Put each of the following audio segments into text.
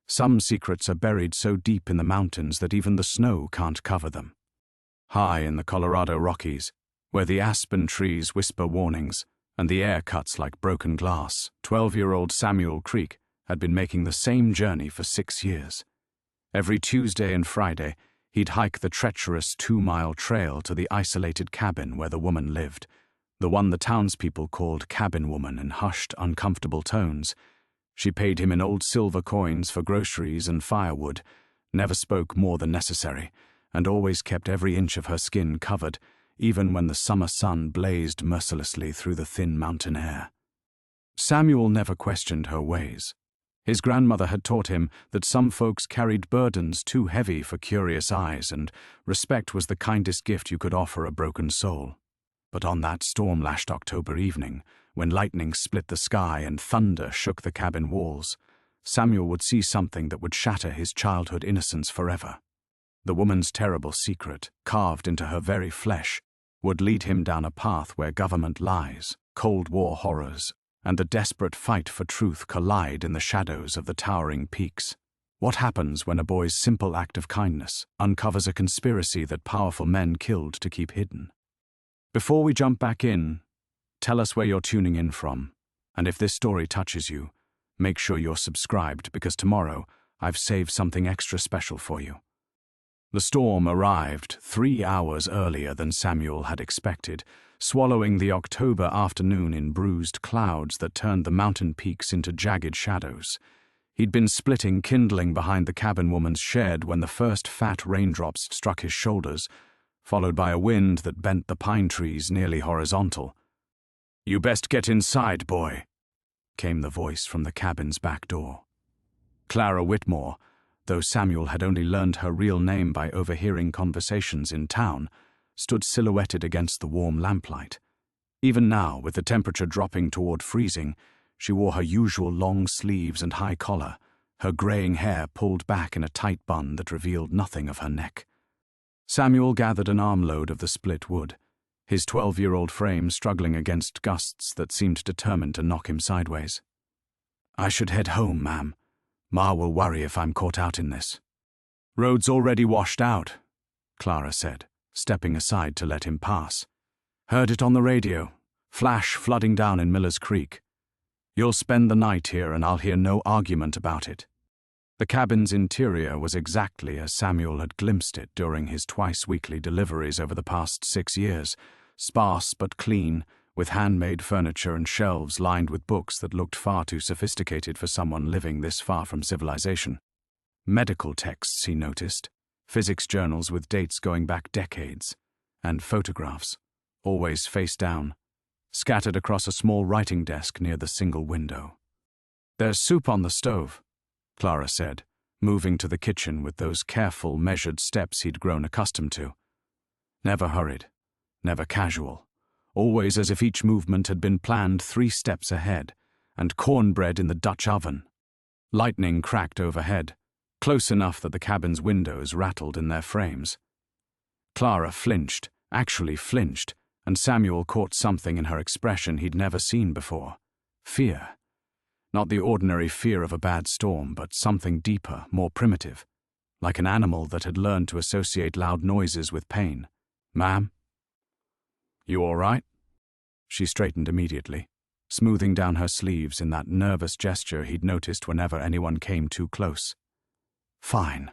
Some secrets are buried so deep in the mountains that even the snow can't cover them. High in the Colorado Rockies, where the aspen trees whisper warnings and the air cuts like broken glass, 12-year-old Samuel Creek had been making the same journey for 6 years. Every Tuesday and Friday, he'd hike the treacherous 2-mile trail to the isolated cabin where the woman lived, the one the townspeople called Cabin Woman in hushed, uncomfortable tones. She paid him in old silver coins for groceries and firewood, never spoke more than necessary, and always kept every inch of her skin covered, even when the summer sun blazed mercilessly through the thin mountain air. Samuel never questioned her ways. His grandmother had taught him that some folks carried burdens too heavy for curious eyes, and respect was the kindest gift you could offer a broken soul. But on that storm-lashed October evening, when lightning split the sky and thunder shook the cabin walls, Samuel would see something that would shatter his childhood innocence forever. The woman's terrible secret, carved into her very flesh, would lead him down a path where government lies, Cold War horrors, and the desperate fight for truth collide in the shadows of the towering peaks. What happens when a boy's simple act of kindness uncovers a conspiracy that powerful men killed to keep hidden? Before we jump back in, tell us where you're tuning in from, and if this story touches you, make sure you're subscribed because tomorrow I've saved something extra special for you. The storm arrived 3 hours earlier than Samuel had expected, swallowing the October afternoon in bruised clouds that turned the mountain peaks into jagged shadows. He'd been splitting kindling behind the cabin woman's shed when the first fat raindrops struck his shoulders, followed by a wind that bent the pine trees nearly horizontal. "You best get inside, boy," came the voice from the cabin's back door. Clara Whitmore, though Samuel had only learned her real name by overhearing conversations in town, stood silhouetted against the warm lamplight. Even now, with the temperature dropping toward freezing, she wore her usual long sleeves and high collar, her graying hair pulled back in a tight bun that revealed nothing of her neck. Samuel gathered an armload of the split wood, his 12-year-old frame struggling against gusts that seemed determined to knock him sideways. "I should head home, ma'am. Ma will worry if I'm caught out in this." "Road's already washed out," Clara said, stepping aside to let him pass. "Heard it on the radio. Flash flooding down in Miller's Creek. You'll spend the night here and I'll hear no argument about it." The cabin's interior was exactly as Samuel had glimpsed it during his twice-weekly deliveries over the past 6 years, sparse but clean, with handmade furniture and shelves lined with books that looked far too sophisticated for someone living this far from civilization. Medical texts, he noticed, physics journals with dates going back decades, and photographs, always face down, scattered across a small writing desk near the single window. "There's soup on the stove," Clara said, moving to the kitchen with those careful, measured steps he'd grown accustomed to. Never hurried, never casual, always as if each movement had been planned 3 steps ahead, and cornbread in the Dutch oven. Lightning cracked overhead, close enough that the cabin's windows rattled in their frames. Clara flinched, actually flinched, and Samuel caught something in her expression he'd never seen before. Fear. Not the ordinary fear of a bad storm, but something deeper, more primitive, like an animal that had learned to associate loud noises with pain. "Ma'am? You all right?" She straightened immediately, smoothing down her sleeves in that nervous gesture he'd noticed whenever anyone came too close. "Fine.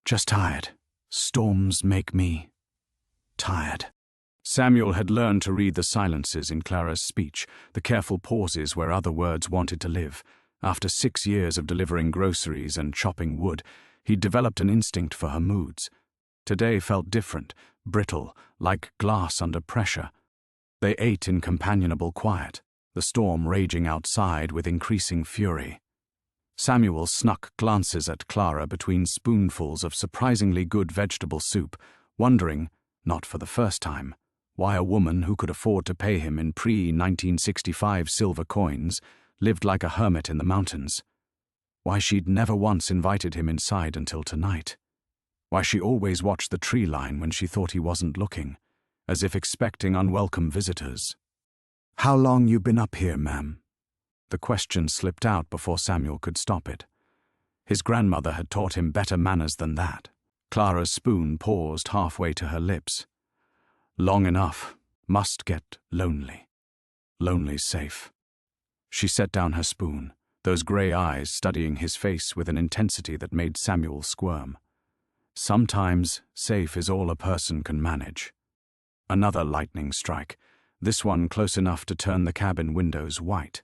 Just tired. Storms make me tired." Samuel had learned to read the silences in Clara's speech, the careful pauses where other words wanted to live. After 6 years of delivering groceries and chopping wood, he'd developed an instinct for her moods. Today felt different, brittle, like glass under pressure. They ate in companionable quiet, the storm raging outside with increasing fury. Samuel snuck glances at Clara between spoonfuls of surprisingly good vegetable soup, wondering, not for the first time, why a woman who could afford to pay him in pre-1965 silver coins lived like a hermit in the mountains. Why she'd never once invited him inside until tonight. Why she always watched the tree line when she thought he wasn't looking, as if expecting unwelcome visitors. "How long you been up here, ma'am?" The question slipped out before Samuel could stop it. His grandmother had taught him better manners than that. Clara's spoon paused halfway to her lips. Long enough. Must get lonely. Lonely's safe. She set down her spoon, those grey eyes studying his face with an intensity that made Samuel squirm. Sometimes safe is all a person can manage. Another lightning strike, this one close enough to turn the cabin windows white.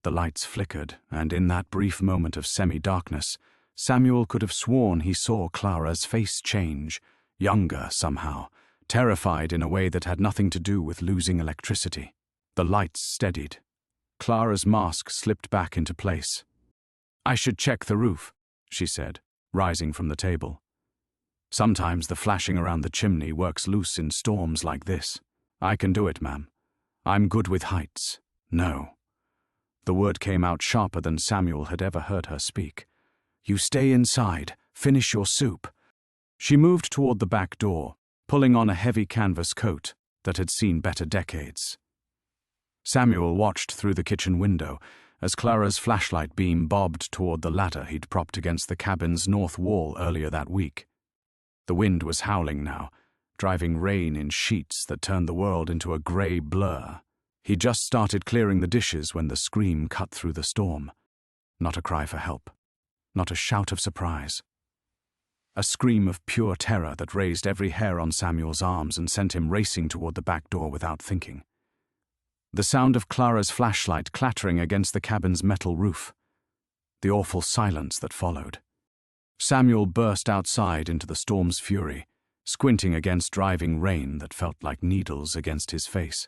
The lights flickered, and in that brief moment of semi-darkness, Samuel could have sworn he saw Clara's face change, younger somehow, terrified in a way that had nothing to do with losing electricity. The lights steadied. Clara's mask slipped back into place. "I should check the roof," she said, rising from the table. "Sometimes the flashing around the chimney works loose in storms like this. I can do it, ma'am. I'm good with heights." "No." The word came out sharper than Samuel had ever heard her speak. "You stay inside. Finish your soup." She moved toward the back door, pulling on a heavy canvas coat that had seen better decades. Samuel watched through the kitchen window as Clara's flashlight beam bobbed toward the ladder he'd propped against the cabin's north wall earlier that week. The wind was howling now, driving rain in sheets that turned the world into a grey blur. He just started clearing the dishes when the scream cut through the storm. Not a cry for help. Not a shout of surprise. A scream of pure terror that raised every hair on Samuel's arms and sent him racing toward the back door without thinking. The sound of Clara's flashlight clattering against the cabin's metal roof. The awful silence that followed. Samuel burst outside into the storm's fury, squinting against driving rain that felt like needles against his face.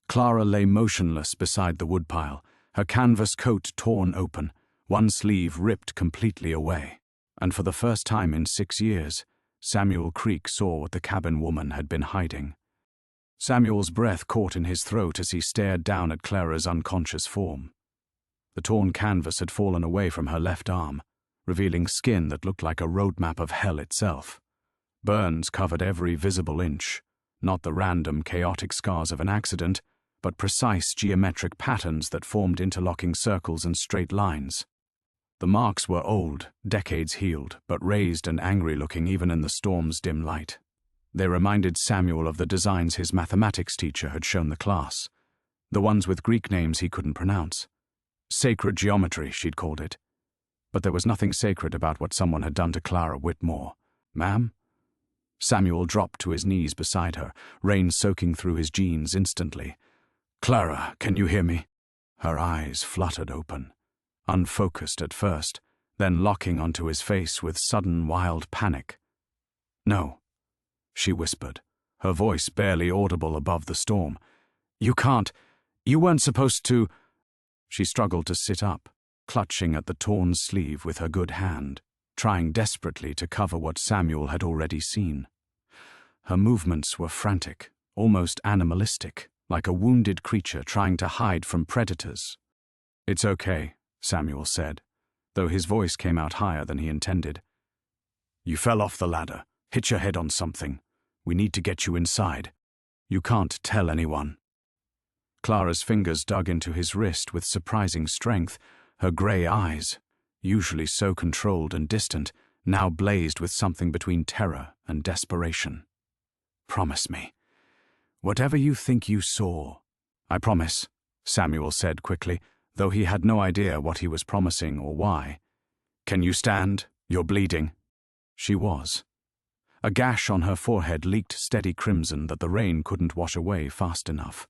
Clara lay motionless beside the woodpile, her canvas coat torn open, one sleeve ripped completely away. And for the first time in 6 years, Samuel Creek saw what the cabin woman had been hiding. Samuel's breath caught in his throat as he stared down at Clara's unconscious form. The torn canvas had fallen away from her left arm, revealing skin that looked like a roadmap of hell itself. Burns covered every visible inch, not the random, chaotic scars of an accident, but precise geometric patterns that formed interlocking circles and straight lines. The marks were old, decades healed, but raised and angry-looking even in the storm's dim light. They reminded Samuel of the designs his mathematics teacher had shown the class, the ones with Greek names he couldn't pronounce. Sacred geometry, she'd called it. But there was nothing sacred about what someone had done to Clara Whitmore. "Ma'am?" Samuel dropped to his knees beside her, rain soaking through his jeans instantly. "Clara, can you hear me?" Her eyes fluttered open, unfocused at first, then locking onto his face with sudden wild panic. "No," she whispered, her voice barely audible above the storm. "You can't. You weren't supposed to—" She struggled to sit up, clutching at the torn sleeve with her good hand, trying desperately to cover what Samuel had already seen. Her movements were frantic, almost animalistic, like a wounded creature trying to hide from predators. "It's okay," Samuel said, though his voice came out higher than he intended. "You fell off the ladder, hit your head on something. We need to get you inside. You can't tell anyone." Clara's fingers dug into his wrist with surprising strength, her grey eyes, usually so controlled and distant, now blazed with something between terror and desperation. "Promise me. Whatever you think you saw." "I promise," Samuel said quickly, though he had no idea what he was promising or why. "Can you stand? You're bleeding." She was. A gash on her forehead leaked steady crimson that the rain couldn't wash away fast enough.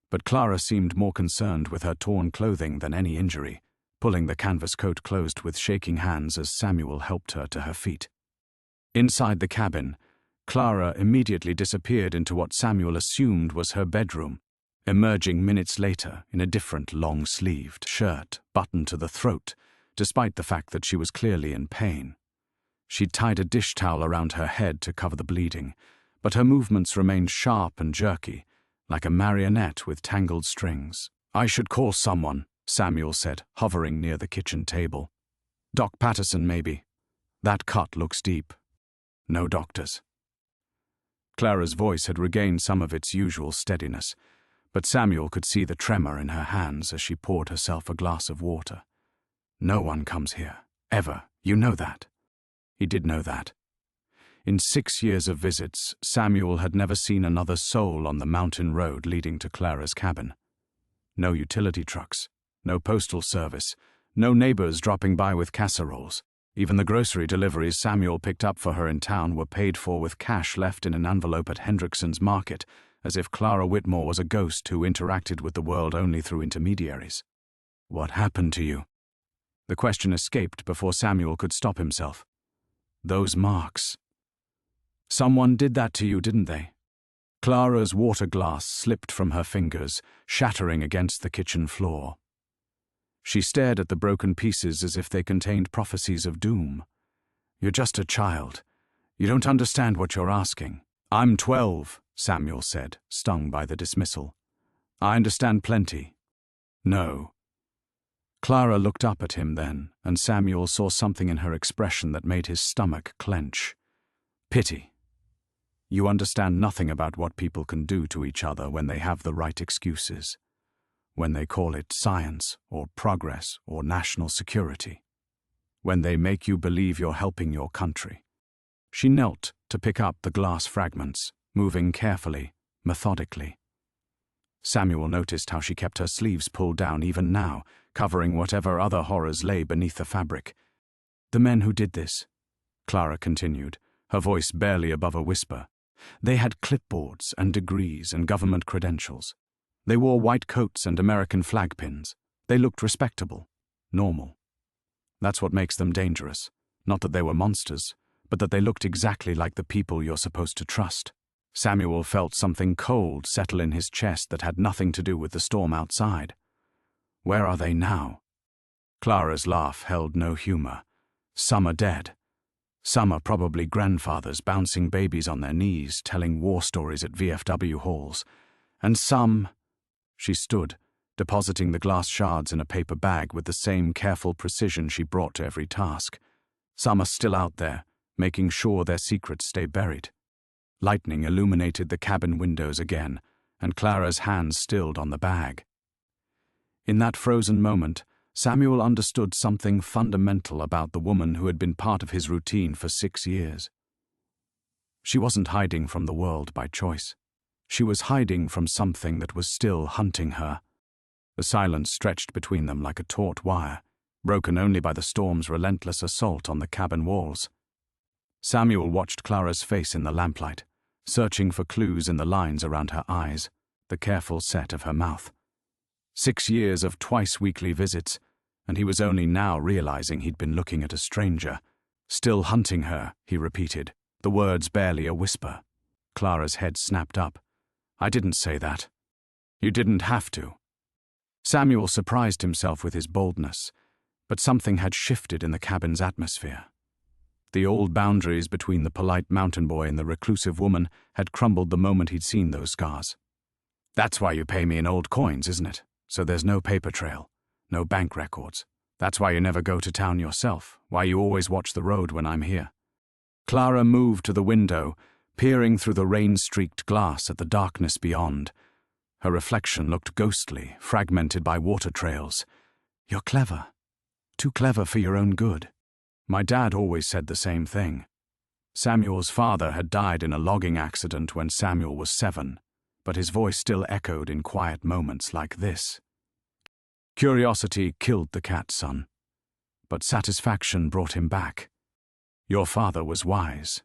But Clara seemed more concerned with her torn clothing than any injury, pulling the canvas coat closed with shaking hands as Samuel helped her to her feet. Inside the cabin, Clara immediately disappeared into what Samuel assumed was her bedroom, emerging minutes later in a different long-sleeved shirt, buttoned to the throat, despite the fact that she was clearly in pain. She'd tied a dish towel around her head to cover the bleeding, but her movements remained sharp and jerky, like a marionette with tangled strings. "I should call someone," Samuel said, hovering near the kitchen table. "Doc Patterson, maybe. That cut looks deep. No doctors." Clara's voice had regained some of its usual steadiness, but Samuel could see the tremor in her hands as she poured herself a glass of water. "No one comes here, Ever. You know that. He did know that. In 6 years of visits, Samuel had never seen another soul on the mountain road leading to Clara's cabin. No utility trucks, no postal service, no neighbors dropping by with casseroles. Even the grocery deliveries Samuel picked up for her in town were paid for with cash left in an envelope at Hendrickson's Market, as if Clara Whitmore was a ghost who interacted with the world only through intermediaries. What happened to you? The question escaped before Samuel could stop himself. Those marks. Someone did that to you, didn't they? Clara's water glass slipped from her fingers, shattering against the kitchen floor. She stared at the broken pieces as if they contained prophecies of doom. You're just a child. You don't understand what you're asking. I'm 12, Samuel said, stung by the dismissal. I understand plenty. No. Clara looked up at him then, and Samuel saw something in her expression that made his stomach clench. Pity. You understand nothing about what people can do to each other when they have the right excuses, when they call it science or progress or national security, when they make you believe you're helping your country. She knelt to pick up the glass fragments, moving carefully, methodically. Samuel noticed how she kept her sleeves pulled down even now, covering whatever other horrors lay beneath the fabric. The men who did this, Clara continued, her voice barely above a whisper, they had clipboards and degrees and government credentials. They wore white coats and American flag pins. They looked respectable, normal. That's what makes them dangerous. Not that they were monsters, but that they looked exactly like the people you're supposed to trust. Samuel felt something cold settle in his chest that had nothing to do with the storm outside. Where are they now? Clara's laugh held no humor. Some are dead. Some are probably grandfathers bouncing babies on their knees, telling war stories at VFW halls. And some... She stood, depositing the glass shards in a paper bag with the same careful precision she brought to every task. Some are still out there, making sure their secrets stay buried. Lightning illuminated the cabin windows again, and Clara's hands stilled on the bag. In that frozen moment, Samuel understood something fundamental about the woman who had been part of his routine for 6 years. She wasn't hiding from the world by choice. She was hiding from something that was still hunting her. The silence stretched between them like a taut wire, broken only by the storm's relentless assault on the cabin walls. Samuel watched Clara's face in the lamplight, searching for clues in the lines around her eyes, the careful set of her mouth. 6 years of twice-weekly visits, and he was only now realizing he'd been looking at a stranger. Still hunting her, he repeated, the words barely a whisper. Clara's head snapped up. I didn't say that. You didn't have to. Samuel surprised himself with his boldness, but something had shifted in the cabin's atmosphere. The old boundaries between the polite mountain boy and the reclusive woman had crumbled the moment he'd seen those scars. That's why you pay me in old coins, isn't it? So there's no paper trail, no bank records. That's why you never go to town yourself, why you always watch the road when I'm here. Clara moved to the window, peering through the rain-streaked glass at the darkness beyond. Her reflection looked ghostly, fragmented by water trails. You're clever. Too clever for your own good. My dad always said the same thing. Samuel's father had died in a logging accident when Samuel was 7, but his voice still echoed in quiet moments like this. Curiosity killed the cat, son, but satisfaction brought him back. Your father was wise.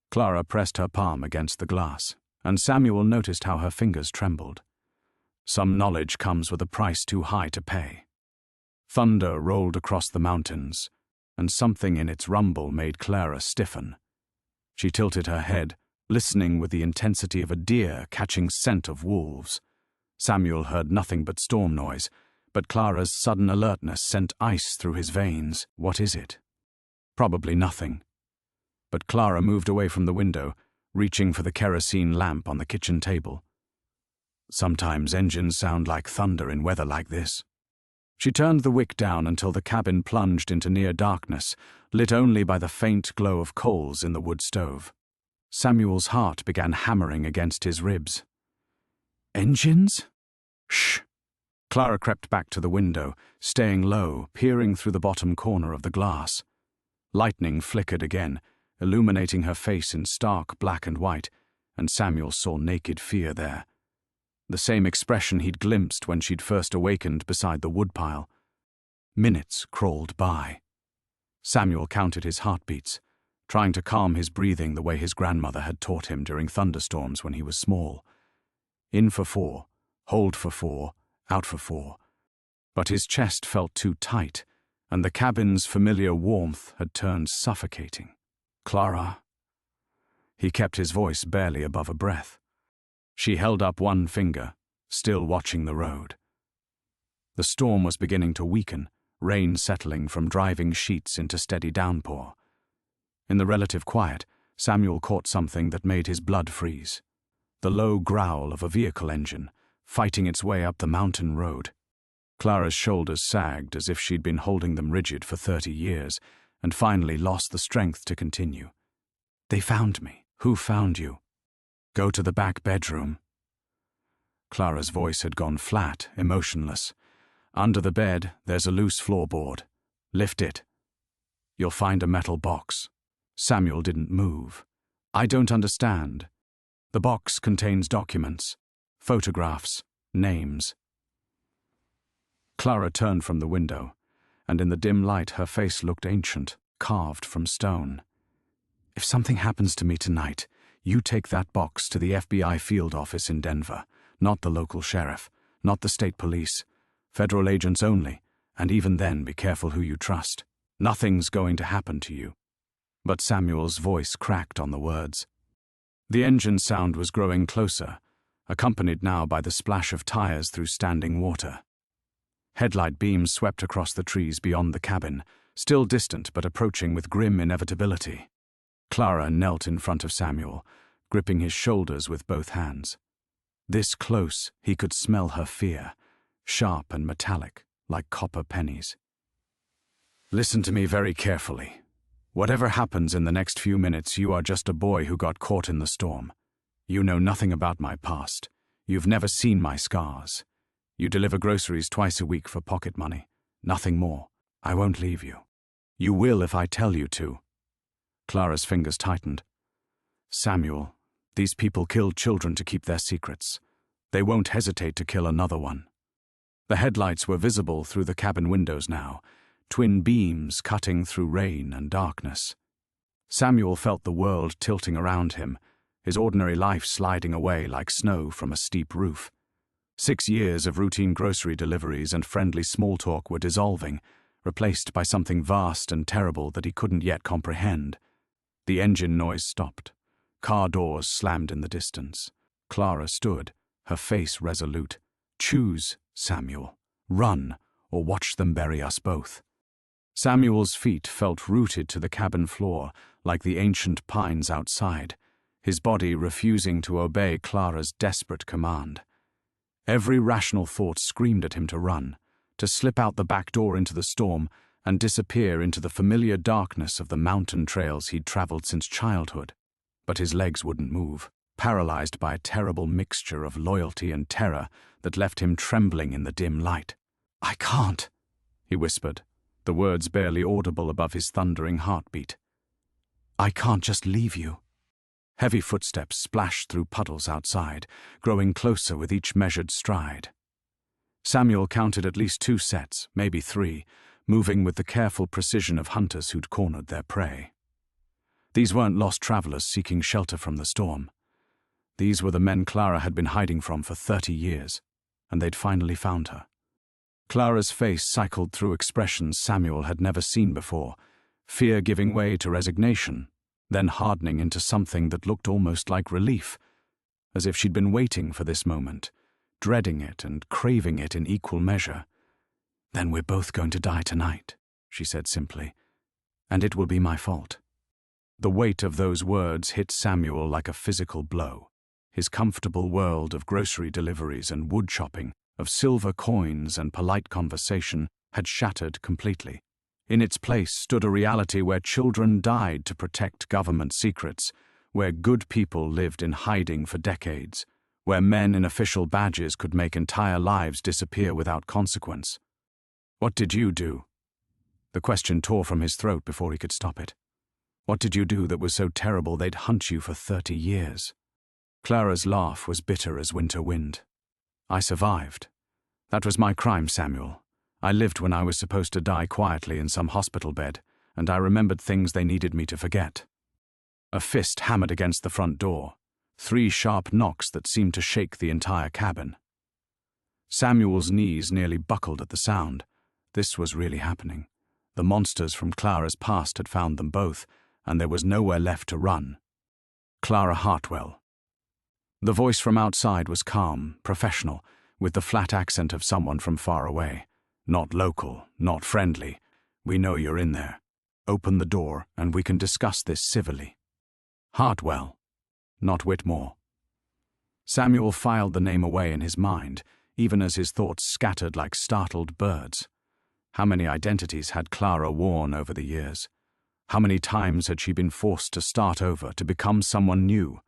Clara pressed her palm against the glass, and Samuel noticed how her fingers trembled. Some knowledge comes with a price too high to pay. Thunder rolled across the mountains, and something in its rumble made Clara stiffen. She tilted her head, listening with the intensity of a deer catching scent of wolves. Samuel heard nothing but storm noise, but Clara's sudden alertness sent ice through his veins. What is it? Probably nothing. But Clara moved away from the window, reaching for the kerosene lamp on the kitchen table. Sometimes engines sound like thunder in weather like this. She turned the wick down until the cabin plunged into near darkness, lit only by the faint glow of coals in the wood stove. Samuel's heart began hammering against his ribs. Engines? Shh. Clara crept back to the window, staying low, peering through the bottom corner of the glass. Lightning flickered again, illuminating her face in stark black and white, and Samuel saw naked fear there. The same expression he'd glimpsed when she'd first awakened beside the woodpile. Minutes crawled by. Samuel counted his heartbeats, trying to calm his breathing the way his grandmother had taught him during thunderstorms when he was small. In for 4, hold for 4, out for 4. But his chest felt too tight, and the cabin's familiar warmth had turned suffocating. "Clara." He kept his voice barely above a breath. She held up one finger, still watching the road. The storm was beginning to weaken, rain settling from driving sheets into steady downpour. In the relative quiet, Samuel caught something that made his blood freeze. The low growl of a vehicle engine, fighting its way up the mountain road. Clara's shoulders sagged as if she'd been holding them rigid for 30 years, and finally lost the strength to continue. "They found me." "Who found you?" "Go to the back bedroom." Clara's voice had gone flat, emotionless. "Under the bed, there's a loose floorboard. Lift it. You'll find a metal box." Samuel didn't move. "I don't understand." "The box contains documents, photographs, names." Clara turned from the window, and in the dim light her face looked ancient, carved from stone. "If something happens to me tonight, you take that box to the FBI field office in Denver, not the local sheriff, not the state police, federal agents only, and even then be careful who you trust. Nothing's going to happen to you." But Samuel's voice cracked on the words. The engine sound was growing closer, accompanied now by the splash of tires through standing water. Headlight beams swept across the trees beyond the cabin, still distant but approaching with grim inevitability. Clara knelt in front of Samuel, gripping his shoulders with both hands. This close, he could smell her fear, sharp and metallic, like copper pennies. "Listen to me very carefully. Whatever happens in the next few minutes, you are just a boy who got caught in the storm. You know nothing about my past. You've never seen my scars. You deliver groceries twice a week for pocket money. Nothing more. I won't leave you. You will if I tell you to." Clara's fingers tightened. "Samuel, these people killed children to keep their secrets. They won't hesitate to kill another one." The headlights were visible through the cabin windows now, twin beams cutting through rain and darkness. Samuel felt the world tilting around him, his ordinary life sliding away like snow from a steep roof. 6 years of routine grocery deliveries and friendly small talk were dissolving, replaced by something vast and terrible that he couldn't yet comprehend. The engine noise stopped. Car doors slammed in the distance. Clara stood, her face resolute. "Choose, Samuel. Run, or watch them bury us both." Samuel's feet felt rooted to the cabin floor, like the ancient pines outside, his body refusing to obey Clara's desperate command. Every rational thought screamed at him to run, to slip out the back door into the storm and disappear into the familiar darkness of the mountain trails he'd traveled since childhood. But his legs wouldn't move, paralyzed by a terrible mixture of loyalty and terror that left him trembling in the dim light. "I can't," he whispered, the words barely audible above his thundering heartbeat. "I can't just leave you." Heavy footsteps splashed through puddles outside, growing closer with each measured stride. Samuel counted at least 2 sets, maybe 3, moving with the careful precision of hunters who'd cornered their prey. These weren't lost travelers seeking shelter from the storm. These were the men Clara had been hiding from for 30 years, and they'd finally found her. Clara's face cycled through expressions Samuel had never seen before, fear giving way to resignation, then hardening into something that looked almost like relief, as if she'd been waiting for this moment, dreading it and craving it in equal measure. "Then we're both going to die tonight," she said simply, "and it will be my fault." The weight of those words hit Samuel like a physical blow. His comfortable world of grocery deliveries and wood chopping, of silver coins and polite conversation, had shattered completely. In its place stood a reality where children died to protect government secrets, where good people lived in hiding for decades, where men in official badges could make entire lives disappear without consequence. What did you do? The question tore from his throat before he could stop it. What did you do that was so terrible they'd hunt you for 30 years? Clara's laugh was bitter as winter wind. I survived. That was my crime, Samuel. I lived when I was supposed to die quietly in some hospital bed, and I remembered things they needed me to forget. A fist hammered against the front door, 3 sharp knocks that seemed to shake the entire cabin. Samuel's knees nearly buckled at the sound. This was really happening. The monsters from Clara's past had found them both, and there was nowhere left to run. Clara Hartwell. The voice from outside was calm, professional, with the flat accent of someone from far away. Not local, not friendly. We know you're in there. Open the door, and we can discuss this civilly. Hartwell, not Whitmore. Samuel filed the name away in his mind, even as his thoughts scattered like startled birds. How many identities had Clara worn over the years? How many times had she been forced to start over, to become someone new?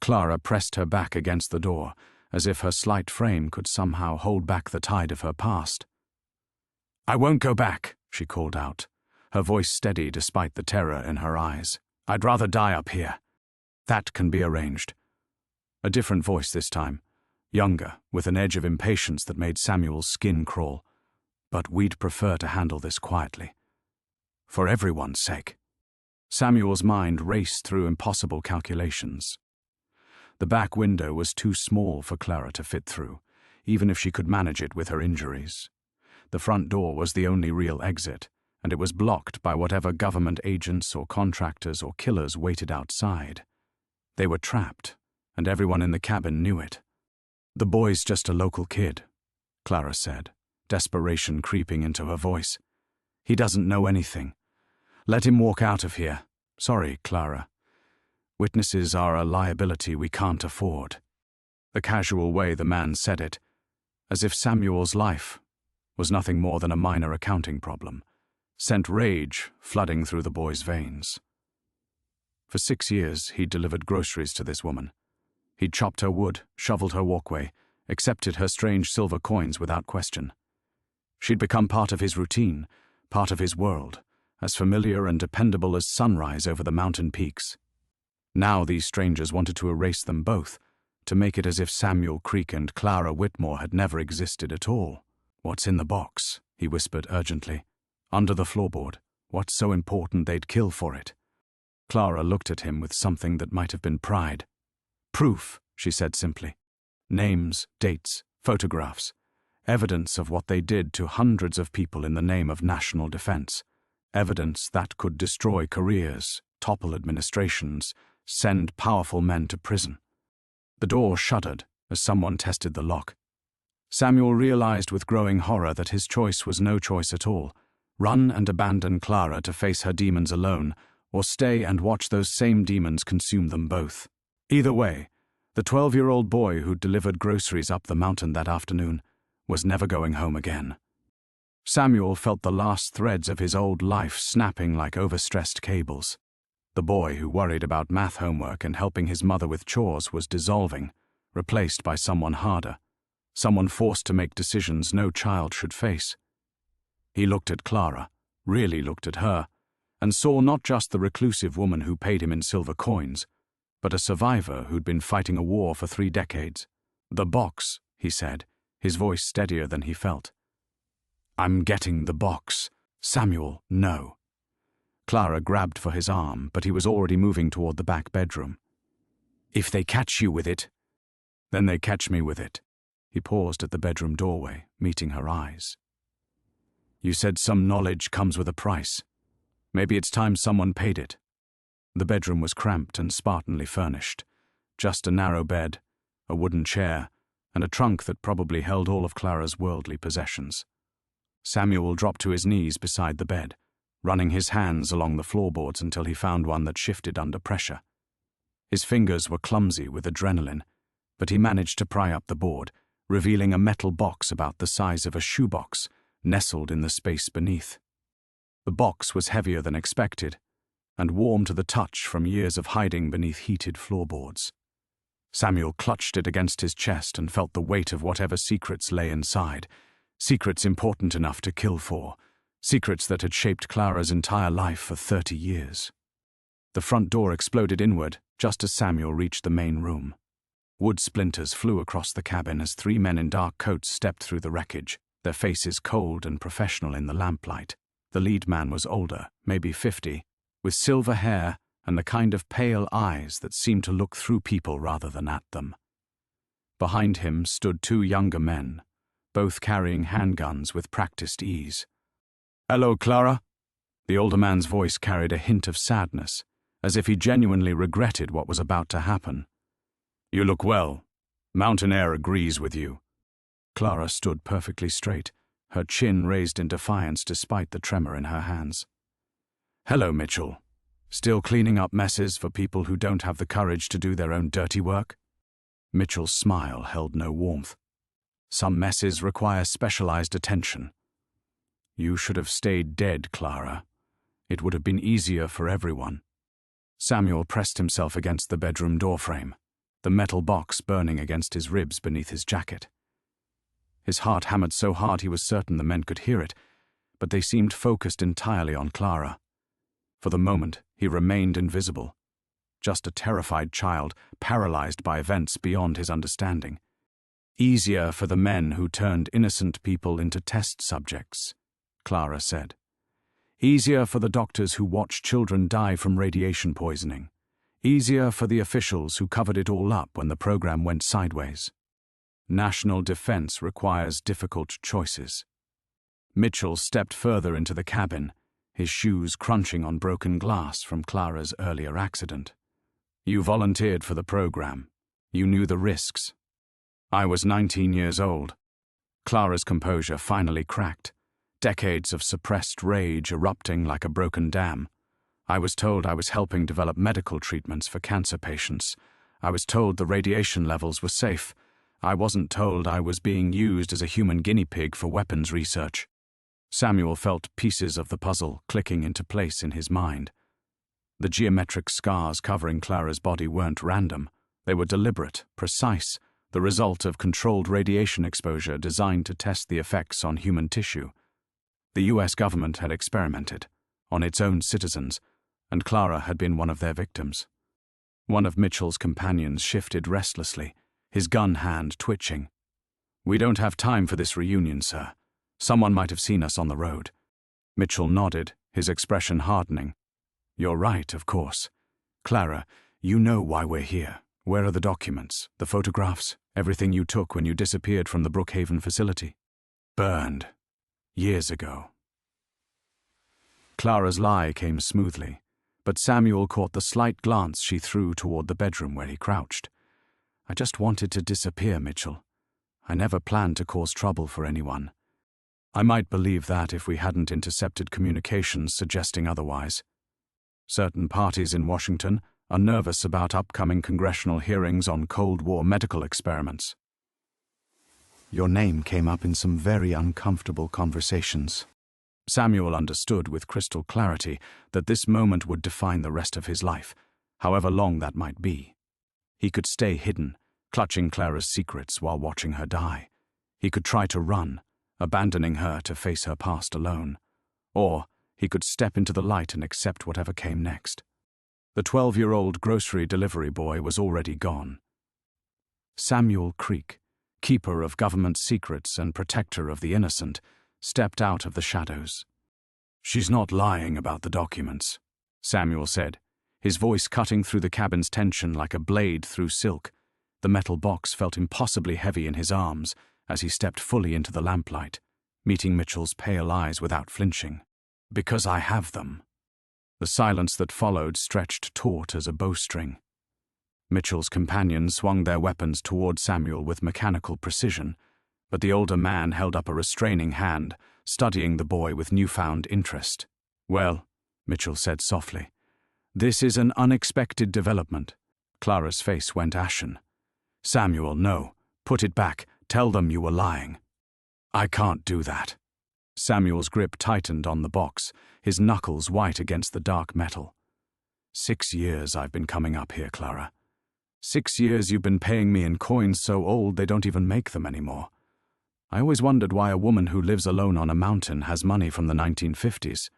Clara pressed her back against the door, as if her slight frame could somehow hold back the tide of her past. "I won't go back," she called out, her voice steady despite the terror in her eyes. "I'd rather die up here." "That can be arranged." A different voice this time, younger, with an edge of impatience that made Samuel's skin crawl. "But we'd prefer to handle this quietly. For everyone's sake." Samuel's mind raced through impossible calculations. The back window was too small for Clara to fit through, even if she could manage it with her injuries. The front door was the only real exit, and it was blocked by whatever government agents or contractors or killers waited outside. They were trapped, and everyone in the cabin knew it. "The boy's just a local kid," Clara said, desperation creeping into her voice. "He doesn't know anything. Let him walk out of here. Sorry, Clara. Witnesses are a liability we can't afford." The casual way the man said it, as if Samuel's life was nothing more than a minor accounting problem, sent rage flooding through the boy's veins. For 6 years, he'd delivered groceries to this woman. He'd chopped her wood, shoveled her walkway, accepted her strange silver coins without question. She'd become part of his routine, part of his world, as familiar and dependable as sunrise over the mountain peaks. Now these strangers wanted to erase them both, to make it as if Samuel Creek and Clara Whitmore had never existed at all. "What's in the box?" he whispered urgently. "Under the floorboard. What's so important they'd kill for it?" Clara looked at him with something that might have been pride. "Proof," she said simply. "Names, dates, photographs. Evidence of what they did to hundreds of people in the name of national defense. Evidence that could destroy careers, topple administrations, send powerful men to prison." The door shuddered as someone tested the lock. Samuel realized with growing horror that his choice was no choice at all. Run and abandon Clara to face her demons alone, or stay and watch those same demons consume them both. Either way, the 12-year-old boy who'd delivered groceries up the mountain that afternoon was never going home again. Samuel felt the last threads of his old life snapping like overstressed cables. The boy who worried about math homework and helping his mother with chores was dissolving, replaced by someone harder, someone forced to make decisions no child should face. He looked at Clara, really looked at her, and saw not just the reclusive woman who paid him in silver coins, but a survivor who'd been fighting a war for 3 decades. "The box," he said, his voice steadier than he felt. "I'm getting the box. Samuel, no." Clara grabbed for his arm, but he was already moving toward the back bedroom. "If they catch you with it, then they catch me with it." He paused at the bedroom doorway, meeting her eyes. "You said some knowledge comes with a price. Maybe it's time someone paid it." The bedroom was cramped and spartanly furnished. Just a narrow bed, a wooden chair, and a trunk that probably held all of Clara's worldly possessions. Samuel dropped to his knees beside the bed, running his hands along the floorboards until he found one that shifted under pressure. His fingers were clumsy with adrenaline, but he managed to pry up the board, revealing a metal box about the size of a shoebox, nestled in the space beneath. The box was heavier than expected, and warm to the touch from years of hiding beneath heated floorboards. Samuel clutched it against his chest and felt the weight of whatever secrets lay inside. Secrets important enough to kill for. Secrets that had shaped Clara's entire life for 30 years. The front door exploded inward just as Samuel reached the main room. Wood splinters flew across the cabin as 3 men in dark coats stepped through the wreckage, their faces cold and professional in the lamplight. The lead man was older, maybe 50, with silver hair and the kind of pale eyes that seemed to look through people rather than at them. Behind him stood 2 younger men, both carrying handguns with practiced ease. "Hello, Clara." The older man's voice carried a hint of sadness, as if he genuinely regretted what was about to happen. "You look well. Mountain air agrees with you." Clara stood perfectly straight, her chin raised in defiance despite the tremor in her hands. "Hello, Mitchell. Still cleaning up messes for people who don't have the courage to do their own dirty work?" Mitchell's smile held no warmth. "Some messes require specialized attention." "You should have stayed dead, Clara. It would have been easier for everyone." Samuel pressed himself against the bedroom doorframe, the metal box burning against his ribs beneath his jacket. His heart hammered so hard he was certain the men could hear it, but they seemed focused entirely on Clara. For the moment, he remained invisible, just a terrified child, paralyzed by events beyond his understanding. "Easier for the men who turned innocent people into test subjects," Clara said. "Easier for the doctors who watched children die from radiation poisoning. Easier for the officials who covered it all up when the program went sideways. National defense requires difficult choices." Mitchell stepped further into the cabin, his shoes crunching on broken glass from Clara's earlier accident. "You volunteered for the program. You knew the risks." "I was 19 years old." Clara's composure finally cracked, decades of suppressed rage erupting like a broken dam. "I was told I was helping develop medical treatments for cancer patients. I was told the radiation levels were safe. I wasn't told I was being used as a human guinea pig for weapons research." Samuel felt pieces of the puzzle clicking into place in his mind. The geometric scars covering Clara's body weren't random. They were deliberate, precise, the result of controlled radiation exposure designed to test the effects on human tissue. The US government had experimented, on its own citizens, and Clara had been one of their victims. One of Mitchell's companions shifted restlessly, his gun hand twitching. "We don't have time for this reunion, sir. Someone might have seen us on the road." Mitchell nodded, his expression hardening. "You're right, of course. Clara, you know why we're here. Where are the documents, the photographs, everything you took when you disappeared from the Brookhaven facility?" "Burned. Years ago." Clara's lie came smoothly, but Samuel caught the slight glance she threw toward the bedroom where he crouched. "I just wanted to disappear, Mitchell. I never planned to cause trouble for anyone. I might believe that if we hadn't intercepted communications suggesting otherwise. Certain parties in Washington are nervous about upcoming congressional hearings on Cold War medical experiments. Your name came up in some very uncomfortable conversations." Samuel understood with crystal clarity that this moment would define the rest of his life, however long that might be. He could stay hidden, clutching Clara's secrets while watching her die. He could try to run, abandoning her to face her past alone. Or he could step into the light and accept whatever came next. The 12-year-old grocery delivery boy was already gone. Samuel Creek, keeper of government secrets and protector of the innocent, stepped out of the shadows. "She's not lying about the documents," Samuel said, his voice cutting through the cabin's tension like a blade through silk. The metal box felt impossibly heavy in his arms as he stepped fully into the lamplight, meeting Mitchell's pale eyes without flinching. "Because I have them." The silence that followed stretched taut as a bowstring. Mitchell's companions swung their weapons toward Samuel with mechanical precision, but the older man held up a restraining hand, studying the boy with newfound interest. "Well," Mitchell said softly, "this is an unexpected development." Clara's face went ashen. "Samuel, no. Put it back. Tell them you were lying." "I can't do that." Samuel's grip tightened on the box, his knuckles white against the dark metal. 6 years I've been coming up here, Clara. 6 years you've been paying me in coins so old they don't even make them anymore. I always wondered why a woman who lives alone on a mountain has money from the 1950s.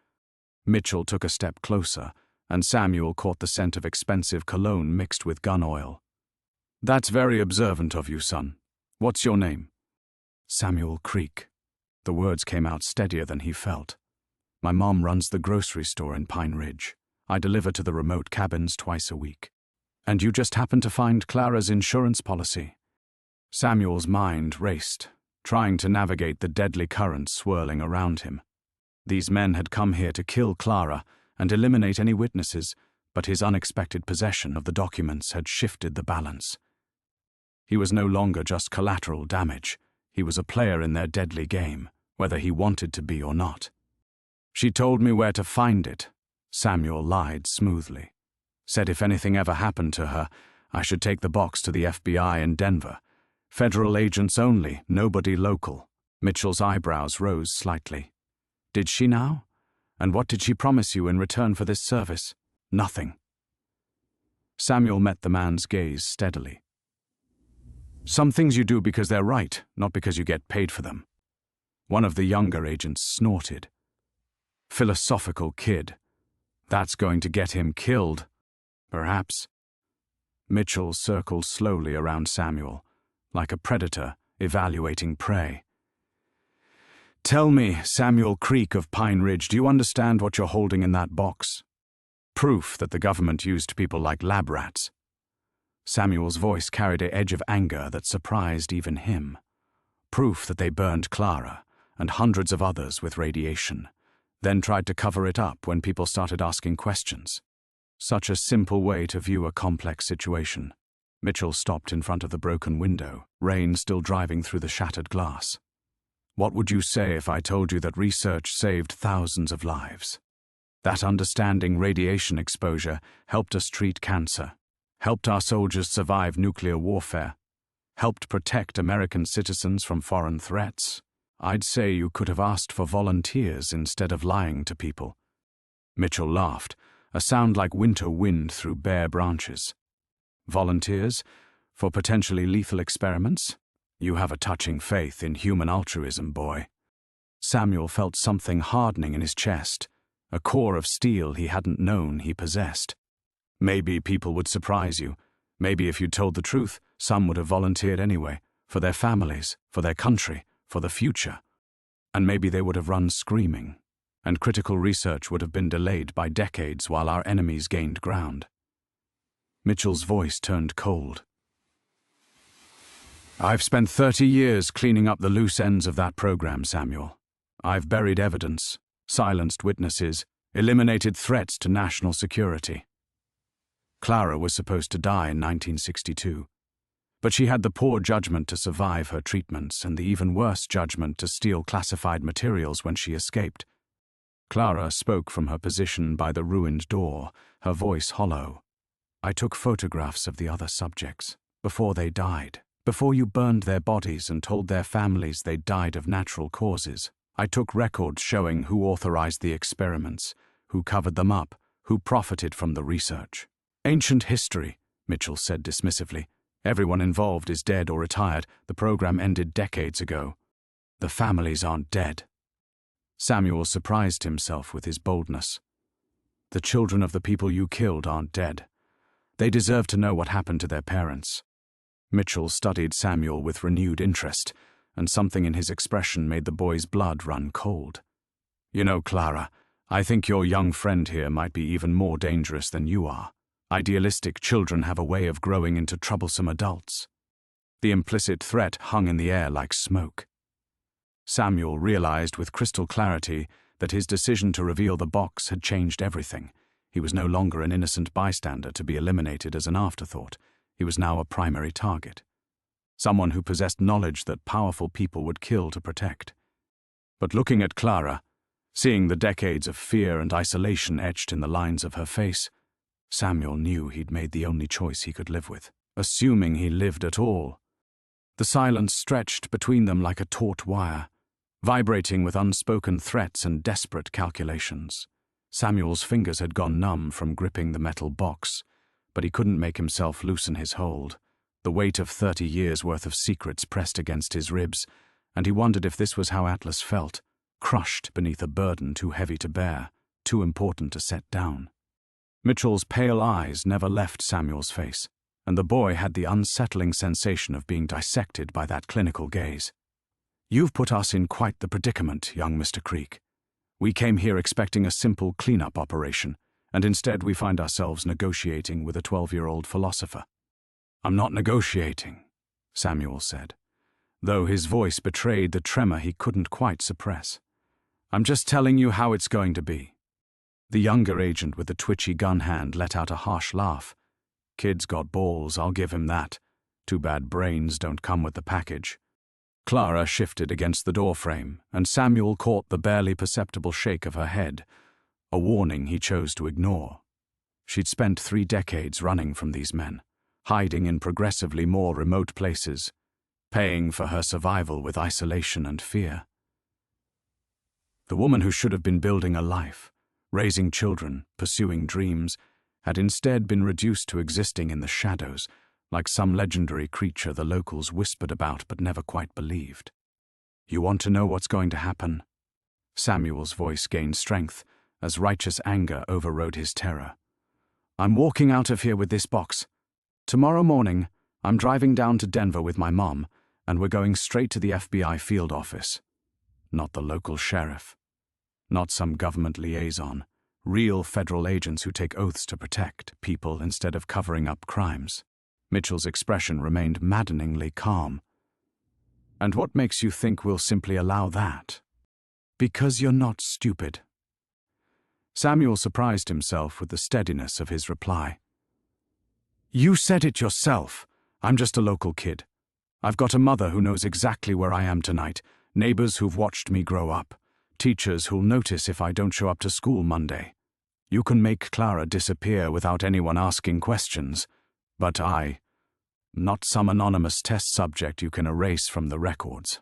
Mitchell took a step closer, and Samuel caught the scent of expensive cologne mixed with gun oil. That's very observant of you, son. What's your name? Samuel Creek. The words came out steadier than he felt. My mom runs the grocery store in Pine Ridge. I deliver to the remote cabins twice a week. And you just happened to find Clara's insurance policy. Samuel's mind raced, trying to navigate the deadly currents swirling around him. These men had come here to kill Clara and eliminate any witnesses, but his unexpected possession of the documents had shifted the balance. He was no longer just collateral damage. He was a player in their deadly game, whether he wanted to be or not. She told me where to find it, Samuel lied smoothly. Said if anything ever happened to her, I should take the box to the FBI in Denver. Federal agents only, nobody local. Mitchell's eyebrows rose slightly. Did she now? And what did she promise you in return for this service? Nothing. Samuel met the man's gaze steadily. Some things you do because they're right, not because you get paid for them. One of the younger agents snorted. Philosophical kid. That's going to get him killed. Perhaps. Mitchell circled slowly around Samuel, like a predator evaluating prey. Tell me, Samuel Creek of Pine Ridge, do you understand what you're holding in that box? Proof that the government used people like lab rats. Samuel's voice carried an edge of anger that surprised even him. Proof that they burned Clara and hundreds of others with radiation, then tried to cover it up when people started asking questions. Such a simple way to view a complex situation. Mitchell stopped in front of the broken window, rain still driving through the shattered glass. What would you say if I told you that research saved thousands of lives? That understanding radiation exposure helped us treat cancer, helped our soldiers survive nuclear warfare, helped protect American citizens from foreign threats? I'd say you could have asked for volunteers instead of lying to people. Mitchell laughed, a sound like winter wind through bare branches. Volunteers? For potentially lethal experiments? You have a touching faith in human altruism, boy. Samuel felt something hardening in his chest, a core of steel he hadn't known he possessed. Maybe people would surprise you. Maybe if you told the truth, some would have volunteered anyway, for their families, for their country, for the future. And maybe they would have run screaming, and critical research would have been delayed by decades while our enemies gained ground. Mitchell's voice turned cold. I've spent 30 years cleaning up the loose ends of that program, Samuel. I've buried evidence, silenced witnesses, eliminated threats to national security. Clara was supposed to die in 1962, but she had the poor judgment to survive her treatments and the even worse judgment to steal classified materials when she escaped. Clara spoke from her position by the ruined door, her voice hollow. I took photographs of the other subjects, before they died. Before you burned their bodies and told their families they died of natural causes, I took records showing who authorized the experiments, who covered them up, who profited from the research. Ancient history, Mitchell said dismissively. Everyone involved is dead or retired. The program ended decades ago. The families aren't dead. Samuel surprised himself with his boldness. The children of the people you killed aren't dead. They deserve to know what happened to their parents. Mitchell studied Samuel with renewed interest, and something in his expression made the boy's blood run cold. You know, Clara, I think your young friend here might be even more dangerous than you are. Idealistic children have a way of growing into troublesome adults. The implicit threat hung in the air like smoke. Samuel realized with crystal clarity that his decision to reveal the box had changed everything. He was no longer an innocent bystander to be eliminated as an afterthought. He was now a primary target. Someone who possessed knowledge that powerful people would kill to protect. But looking at Clara, seeing the decades of fear and isolation etched in the lines of her face, Samuel knew he'd made the only choice he could live with, assuming he lived at all. The silence stretched between them like a taut wire, vibrating with unspoken threats and desperate calculations. Samuel's fingers had gone numb from gripping the metal box, but he couldn't make himself loosen his hold. The weight of 30 years' worth of secrets pressed against his ribs, and he wondered if this was how Atlas felt, crushed beneath a burden too heavy to bear, too important to set down. Mitchell's pale eyes never left Samuel's face, and the boy had the unsettling sensation of being dissected by that clinical gaze. "You've put us in quite the predicament, young Mr. Creek. We came here expecting a simple cleanup operation, and instead we find ourselves negotiating with a 12-year-old philosopher." "I'm not negotiating," Samuel said, though his voice betrayed the tremor he couldn't quite suppress. "I'm just telling you how it's going to be." The younger agent with the twitchy gun hand let out a harsh laugh. "Kid's got balls, I'll give him that. Too bad brains don't come with the package." Clara shifted against the doorframe, and Samuel caught the barely perceptible shake of her head, a warning he chose to ignore. She'd spent 3 decades running from these men, hiding in progressively more remote places, paying for her survival with isolation and fear. The woman who should have been building a life, raising children, pursuing dreams, had instead been reduced to existing in the shadows, like some legendary creature the locals whispered about but never quite believed. "You want to know what's going to happen?" Samuel's voice gained strength as righteous anger overrode his terror. "I'm walking out of here with this box. Tomorrow morning, I'm driving down to Denver with my mom, and we're going straight to the FBI field office. Not the local sheriff. Not some government liaison. Real federal agents who take oaths to protect people instead of covering up crimes." Mitchell's expression remained maddeningly calm. "And what makes you think we'll simply allow that?" "Because you're not stupid." Samuel surprised himself with the steadiness of his reply. "You said it yourself. I'm just a local kid. I've got a mother who knows exactly where I am tonight, neighbors who've watched me grow up, teachers who'll notice if I don't show up to school Monday. You can make Clara disappear without anyone asking questions, but not some anonymous test subject you can erase from the records."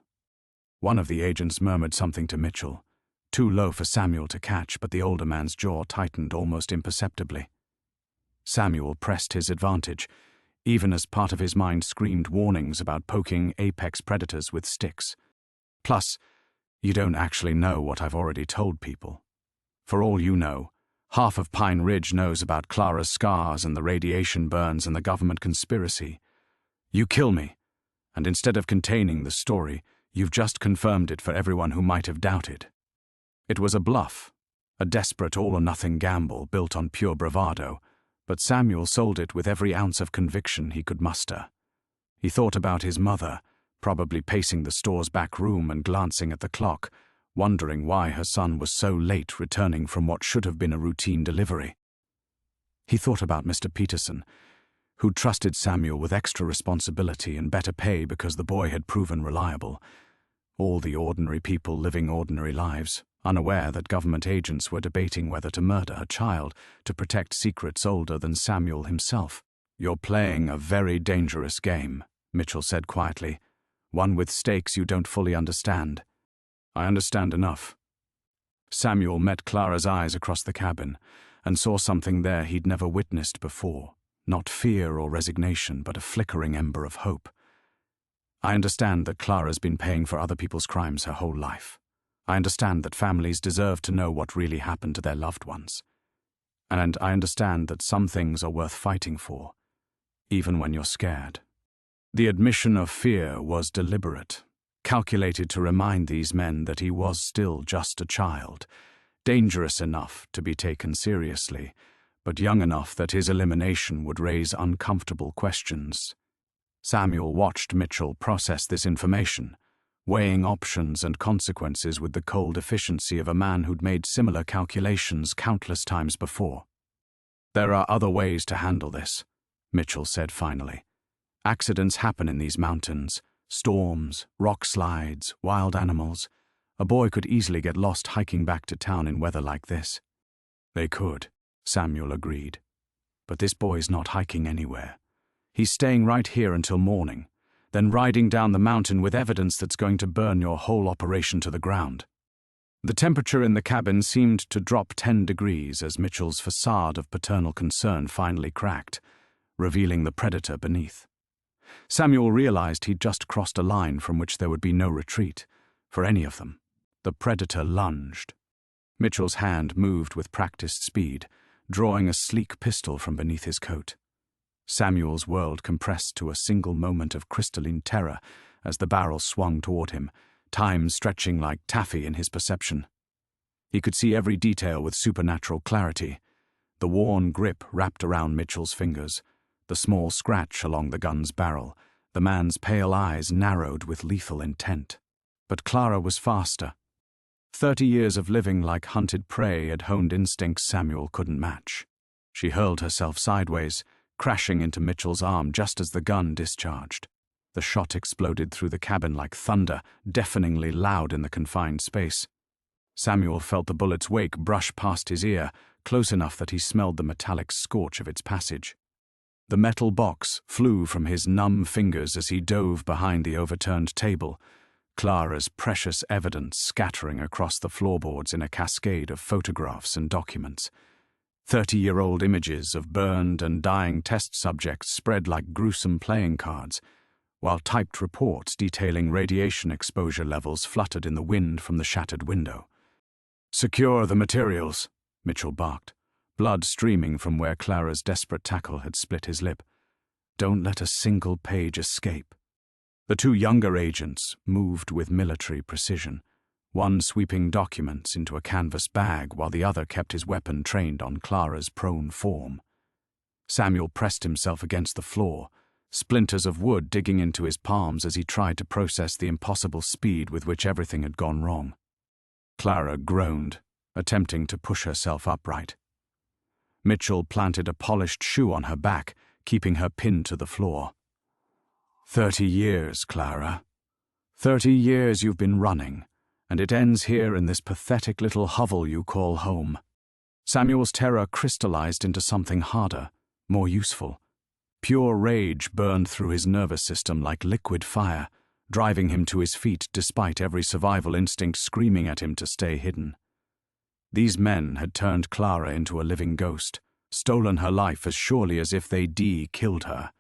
One of the agents murmured something to Mitchell, too low for Samuel to catch, but the older man's jaw tightened almost imperceptibly. Samuel pressed his advantage, even as part of his mind screamed warnings about poking apex predators with sticks. "Plus, you don't actually know what I've already told people. For all you know, half of Pine Ridge knows about Clara's scars and the radiation burns and the government conspiracy. You kill me, and instead of containing the story, you've just confirmed it for everyone who might have doubted." It was a bluff, a desperate all-or-nothing gamble built on pure bravado, but Samuel sold it with every ounce of conviction he could muster. He thought about his mother, probably pacing the store's back room and glancing at the clock, wondering why her son was so late returning from what should have been a routine delivery. He thought about Mr. Peterson, who'd trusted Samuel with extra responsibility and better pay because the boy had proven reliable. All the ordinary people living ordinary lives, unaware that government agents were debating whether to murder a child to protect secrets older than Samuel himself. "You're playing a very dangerous game," Mitchell said quietly, "one with stakes you don't fully understand." "I understand enough." Samuel met Clara's eyes across the cabin and saw something there he'd never witnessed before, not fear or resignation, but a flickering ember of hope. "I understand that Clara's been paying for other people's crimes her whole life. I understand that families deserve to know what really happened to their loved ones. And I understand that some things are worth fighting for, even when you're scared." The admission of fear was deliberate, calculated to remind these men that he was still just a child, dangerous enough to be taken seriously, but young enough that his elimination would raise uncomfortable questions. Samuel watched Mitchell process this information, weighing options and consequences with the cold efficiency of a man who'd made similar calculations countless times before. "There are other ways to handle this," Mitchell said finally. "Accidents happen in these mountains. Storms, rock slides, wild animals. A boy could easily get lost hiking back to town in weather like this." "They could," Samuel agreed. "But this boy's not hiking anywhere. He's staying right here until morning, then riding down the mountain with evidence that's going to burn your whole operation to the ground." The temperature in the cabin seemed to drop 10 degrees as Mitchell's facade of paternal concern finally cracked. revealing the predator beneath. Samuel realized he'd just crossed a line from which there would be no retreat, for any of them. The predator lunged. Mitchell's hand moved with practiced speed, drawing a sleek pistol from beneath his coat. Samuel's world compressed to a single moment of crystalline terror as the barrel swung toward him, time stretching like taffy in his perception. He could see every detail with supernatural clarity. The worn grip wrapped around Mitchell's fingers, the small scratch along the gun's barrel, the man's pale eyes narrowed with lethal intent. But Clara was faster. 30 years of living like hunted prey had honed instincts Samuel couldn't match. She hurled herself sideways, crashing into Mitchell's arm just as the gun discharged. The shot exploded through the cabin like thunder, deafeningly loud in the confined space. Samuel felt the bullet's wake brush past his ear, close enough that he smelled the metallic scorch of its passage. The metal box flew from his numb fingers as he dove behind the overturned table, Clara's precious evidence scattering across the floorboards in a cascade of photographs and documents. 30-year-old images of burned and dying test subjects spread like gruesome playing cards, while typed reports detailing radiation exposure levels fluttered in the wind from the shattered window. "Secure the materials," Mitchell barked, blood streaming from where Clara's desperate tackle had split his lip. "Don't let a single page escape." The two younger agents moved with military precision, one sweeping documents into a canvas bag while the other kept his weapon trained on Clara's prone form. Samuel pressed himself against the floor, splinters of wood digging into his palms as he tried to process the impossible speed with which everything had gone wrong. Clara groaned, attempting to push herself upright. Mitchell planted a polished shoe on her back, keeping her pinned to the floor. 30 years, Clara. 30 years you've been running, and it ends here in this pathetic little hovel you call home. Samuel's terror crystallized into something harder, more useful. Pure rage burned through his nervous system like liquid fire, driving him to his feet despite every survival instinct screaming at him to stay hidden. These men had turned Clara into a living ghost, stolen her life as surely as if they killed her,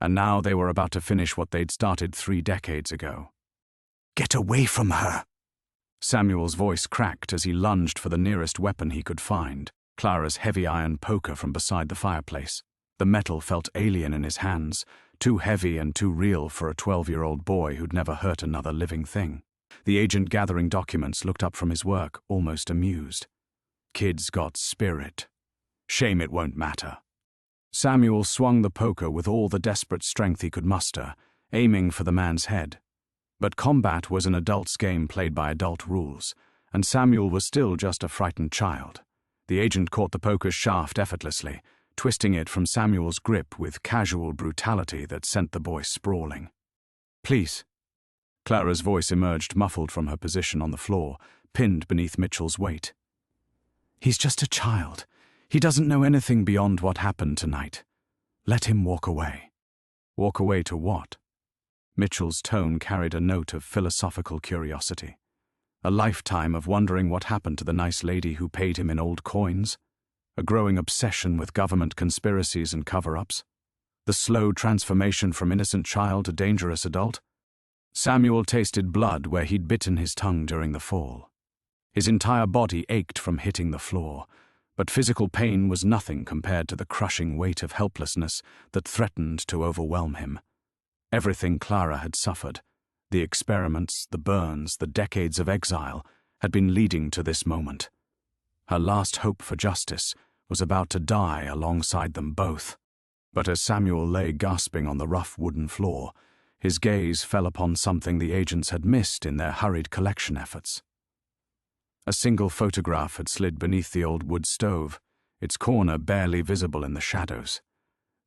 and now they were about to finish what they'd started 3 decades ago. "Get away from her!" Samuel's voice cracked as he lunged for the nearest weapon he could find, Clara's heavy iron poker from beside the fireplace. The metal felt alien in his hands, too heavy and too real for a 12-year-old boy who'd never hurt another living thing. The agent gathering documents looked up from his work, almost amused. "Kid's got spirit. Shame it won't matter." Samuel swung the poker with all the desperate strength he could muster, aiming for the man's head. But combat was an adult's game played by adult rules, and Samuel was still just a frightened child. The agent caught the poker's shaft effortlessly, twisting it from Samuel's grip with casual brutality that sent the boy sprawling. "Please." Clara's voice emerged muffled from her position on the floor, pinned beneath Mitchell's weight. "He's just a child. He doesn't know anything beyond what happened tonight. Let him walk away." Walk away to what? Mitchell's tone carried a note of philosophical curiosity. A lifetime of wondering what happened to the nice lady who paid him in old coins? A growing obsession with government conspiracies and cover-ups? The slow transformation from innocent child to dangerous adult? Samuel tasted blood where he'd bitten his tongue during the fall. His entire body ached from hitting the floor, but physical pain was nothing compared to the crushing weight of helplessness that threatened to overwhelm him. Everything Clara had suffered, the experiments, the burns, the decades of exile, had been leading to this moment. Her last hope for justice was about to die alongside them both. But as Samuel lay gasping on the rough wooden floor, his gaze fell upon something the agents had missed in their hurried collection efforts. A single photograph had slid beneath the old wood stove, its corner barely visible in the shadows.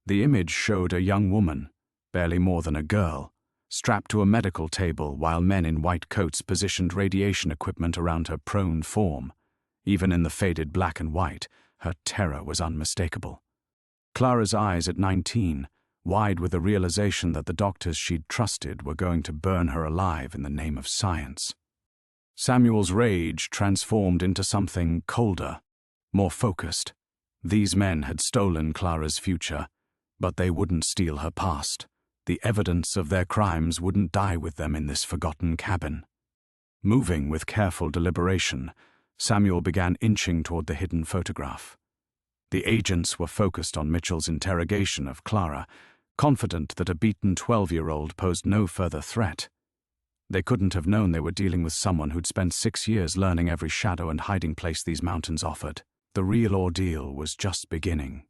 The image showed a young woman, barely more than a girl, strapped to a medical table while men in white coats positioned radiation equipment around her prone form. Even in the faded black and white, her terror was unmistakable. Clara's eyes at 19, wide with the realization that the doctors she'd trusted were going to burn her alive in the name of science. Samuel's rage transformed into something colder, more focused. These men had stolen Clara's future, But they wouldn't steal her past. The evidence of their crimes wouldn't die with them in this forgotten cabin. Moving with careful deliberation, Samuel began inching toward the hidden photograph. The agents were focused on Mitchell's interrogation of Clara, confident that a beaten 12-year-old posed no further threat. They couldn't have known they were dealing with someone who'd spent 6 years learning every shadow and hiding place these mountains offered. The real ordeal was just beginning.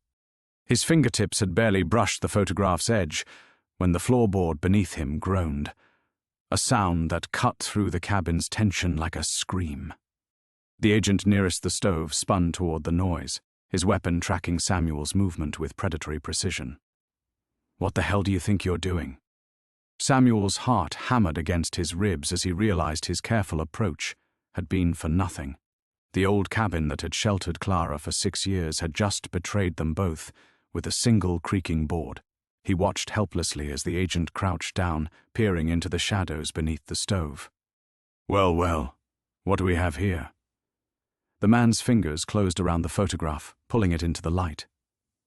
His fingertips had barely brushed the photograph's edge when the floorboard beneath him groaned, a sound that cut through the cabin's tension like a scream. The agent nearest the stove spun toward the noise, his weapon tracking Samuel's movement with predatory precision. "What the hell do you think you're doing?" Samuel's heart hammered against his ribs as he realized his careful approach had been for nothing. The old cabin that had sheltered Clara for 6 years had just betrayed them both with a single creaking board. He watched helplessly as the agent crouched down, peering into the shadows beneath the stove. "Well, well, what do we have here?" The man's fingers closed around the photograph, pulling it into the light.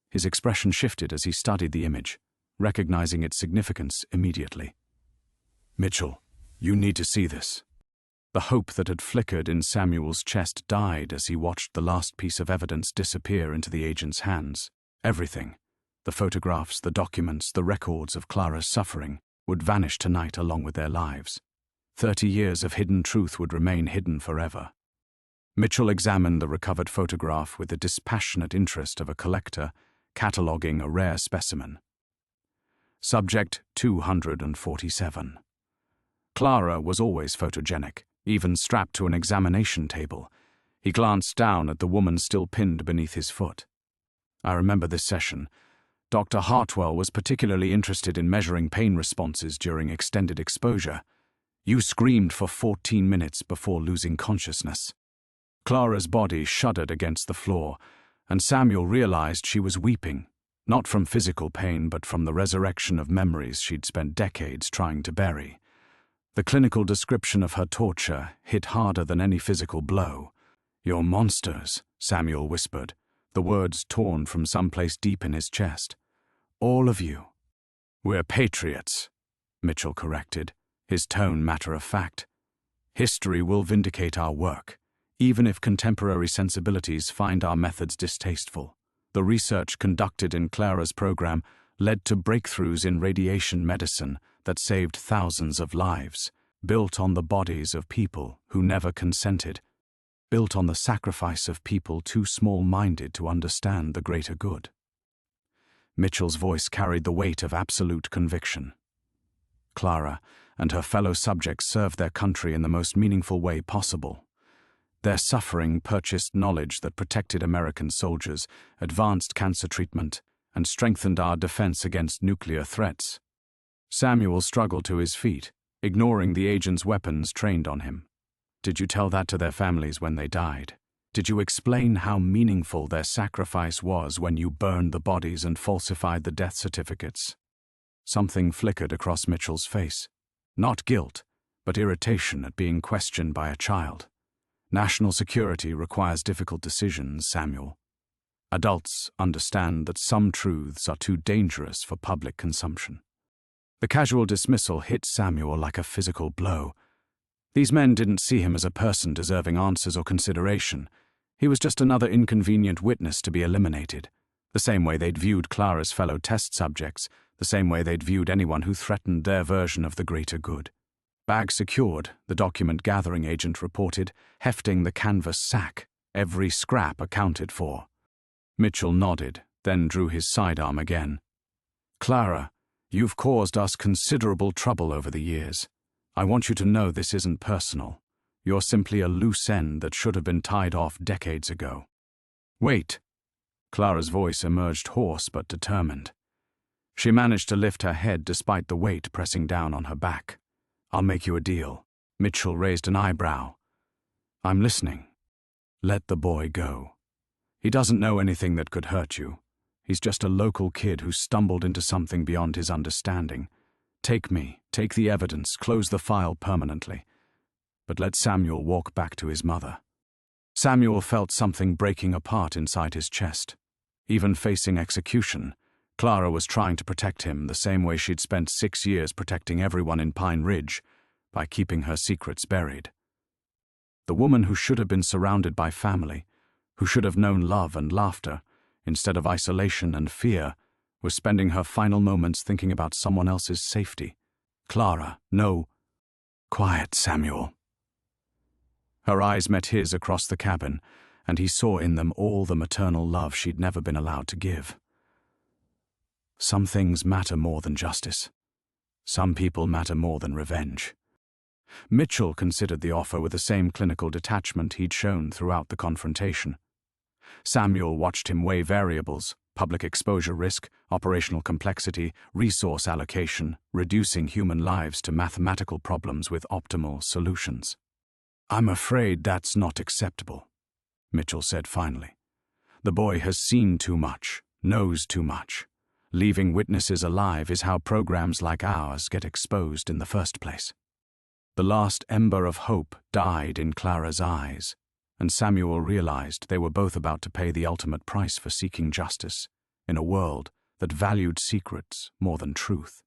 His expression shifted as he studied the image, recognizing its significance immediately. "Mitchell, you need to see this." The hope that had flickered in Samuel's chest died as he watched the last piece of evidence disappear into the agent's hands. Everything, the photographs, the documents, the records of Clara's suffering, would vanish tonight along with their lives. 30 years of hidden truth would remain hidden forever. Mitchell examined the recovered photograph with the dispassionate interest of a collector cataloguing a rare specimen. Subject 247. Clara was always photogenic, even strapped to an examination table. He glanced down at the woman still pinned beneath his foot. "I remember this session. Dr. Hartwell was particularly interested in measuring pain responses during extended exposure. You screamed for 14 minutes before losing consciousness." Clara's body shuddered against the floor, and Samuel realized she was weeping, not from physical pain but from the resurrection of memories she'd spent decades trying to bury. The clinical description of her torture hit harder than any physical blow. "You're monsters," Samuel whispered, the words torn from someplace deep in his chest. "All of you." "We're patriots," Mitchell corrected, his tone matter-of-fact. "History will vindicate our work, even if contemporary sensibilities find our methods distasteful. The research conducted in Clara's program led to breakthroughs in radiation medicine that saved thousands of lives, built on the bodies of people who never consented, built on the sacrifice of people too small-minded to understand the greater good." Mitchell's voice carried the weight of absolute conviction. Clara and her fellow subjects served their country in the most meaningful way possible. Their suffering purchased knowledge that protected American soldiers, advanced cancer treatment, and strengthened our defense against nuclear threats. Samuel struggled to his feet, ignoring the agent's weapons trained on him. "Did you tell that to their families when they died? Did you explain how meaningful their sacrifice was when you burned the bodies and falsified the death certificates?" Something flickered across Mitchell's face. Not guilt, but irritation at being questioned by a child. "National security requires difficult decisions, Samuel. Adults understand that some truths are too dangerous for public consumption." The casual dismissal hit Samuel like a physical blow. These men didn't see him as a person deserving answers or consideration. He was just another inconvenient witness to be eliminated, the same way they'd viewed Clara's fellow test subjects, the same way they'd viewed anyone who threatened their version of the greater good. "Bag secured," the document gathering agent reported, hefting the canvas sack, every scrap accounted for. Mitchell nodded, then drew his sidearm again. "Clara, you've caused us considerable trouble over the years. I want you to know this isn't personal. You're simply a loose end that should have been tied off decades ago." "Wait." Clara's voice emerged hoarse but determined. She managed to lift her head despite the weight pressing down on her back. "I'll make you a deal." Mitchell raised an eyebrow. "I'm listening." "Let the boy go. He doesn't know anything that could hurt you. He's just a local kid who stumbled into something beyond his understanding. Take me, take the evidence, close the file permanently. But let Samuel walk back to his mother." Samuel felt something breaking apart inside his chest. Even facing execution, Clara was trying to protect him the same way she'd spent 6 years protecting everyone in Pine Ridge, by keeping her secrets buried. The woman who should have been surrounded by family, who should have known love and laughter, instead of isolation and fear, was spending her final moments thinking about someone else's safety. Clara, no. Quiet, Samuel. Her eyes met his across the cabin, and he saw in them all the maternal love she'd never been allowed to give. Some things matter more than justice. Some people matter more than revenge. Mitchell considered the offer with the same clinical detachment he'd shown throughout the confrontation. Samuel watched him weigh variables: public exposure risk, operational complexity, resource allocation, reducing human lives to mathematical problems with optimal solutions. "I'm afraid that's not acceptable," Mitchell said finally. "The boy has seen too much, knows too much. Leaving witnesses alive is how programs like ours get exposed in the first place." The last ember of hope died in Clara's eyes, and Samuel realized they were both about to pay the ultimate price for seeking justice in a world that valued secrets more than truth.